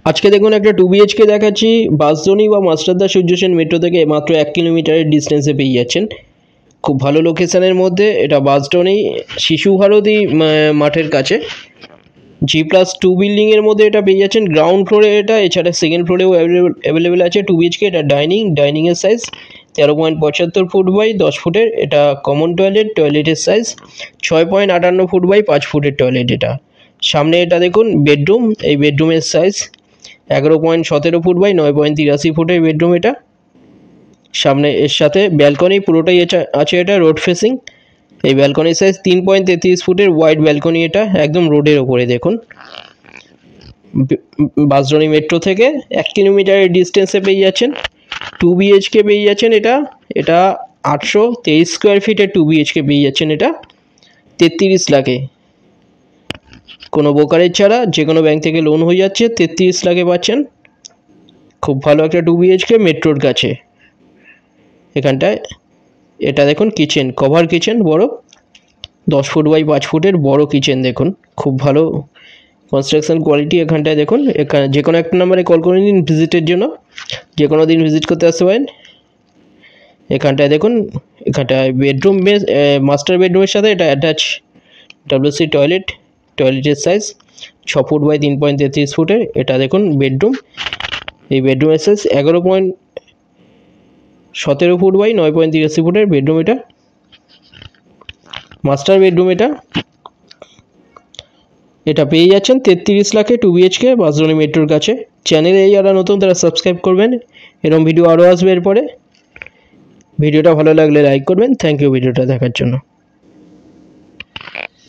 আজকে দেখুন একটা 2 BHK দেখাচ্ছি। বাঁশদ্রোণী বা মাস্টারদা সূর্য সেন মেট্রো থেকে মাত্র 1 কিলোমিটারের ডিস্টেন্সে পেয়ে যাচ্ছেন। খুব ভালো লোকেশনের মধ্যে। এটা বাঁশদ্রোণী শিশু ভারতী মাঠের কাছে। G+2 বিল্ডিংয়ের মধ্যে এটা পেয়ে যাচ্ছেন। গ্রাউন্ড ফ্লোরে এটা, এছাড়া সেকেন্ড ফ্লোরেও অ্যাভেলেবেল আছে 2 BHK। এটা ডাইনিংয়ের সাইজ 13.75 ফুট বাই 10 ফুটের। এটা কমন টয়লেটের সাইজ 6.58 ফুট বাই 5 ফুটের টয়লেট। এটা সামনে এটা দেখুন বেডরুম। এই বেডরুমের সাইজ 11.17 ফুট বাই 9.83 ফুটের বেডরুম। এটা সামনে এর সাথে ব্যালকনি পুরোটাই আছে। এটা রোড ফেসিং। এই ব্যালকনির সাইজ 3.33 ফুটের ওয়াইড ব্যালকনি। এটা একদম রোডের ওপরে। দেখুন বাঁশদ্রোণী মেট্রো থেকে 1 কিলোমিটারের ডিস্টেন্সে পেয়ে যাচ্ছেন। 2 BHK পেয়ে যাচ্ছেন। এটা 823 স্কোয়ার ফিটের 2 BHK পেয়ে যাচ্ছেন। এটা 33 লাখে, কোনো ব্রোকারেজ ছাড়া যে কোনো ব্যাংক থেকে লোন হয়ে যাচ্ছে। 33 লাখে পাচ্ছেন। খুব ভালো একটা 2 BHK মেট্রোর কাছে। এখানটায় এটা দেখুন কিচেন, কভার কিচেন, বড় 10 ফুট বাই 5 ফুটের বড় কিচেন। দেখুন খুব ভালো কনস্ট্রাকশন কোয়ালিটি। এখানটায় দেখুন, এখানে যে কোনো একটা নাম্বারে কল করে নিন ভিজিটের জন্য। যে কোনো দিন ভিজিট করতে আসতে পারেন। এখানটায় দেখুন, এখানটায় বেডরুম, মাস্টার বেডরুমের সাথে এটা অ্যাটাচ WC টয়লেটের সাইজ 6 ফুট বাই 3.33 ফুটের। এটা দেখুন বেডরুম। এই বেডরুমের সাইজ 11.17 ফুট বাই 9.83 ফুটের বেডরুম। এটা মাস্টার বেডরুম। এটা পেয়ে যাচ্ছেন 33 লাখে 2 BHK বাঁশদ্রোণী মেট্রোর কাছে। চ্যানেলে যারা নতুন তারা সাবস্ক্রাইব করবেন। এরকম ভিডিও আরও আসবে এরপরে। ভিডিওটা ভালো লাগলে লাইক করবেন। থ্যাংক ইউ ভিডিওটা দেখার জন্য।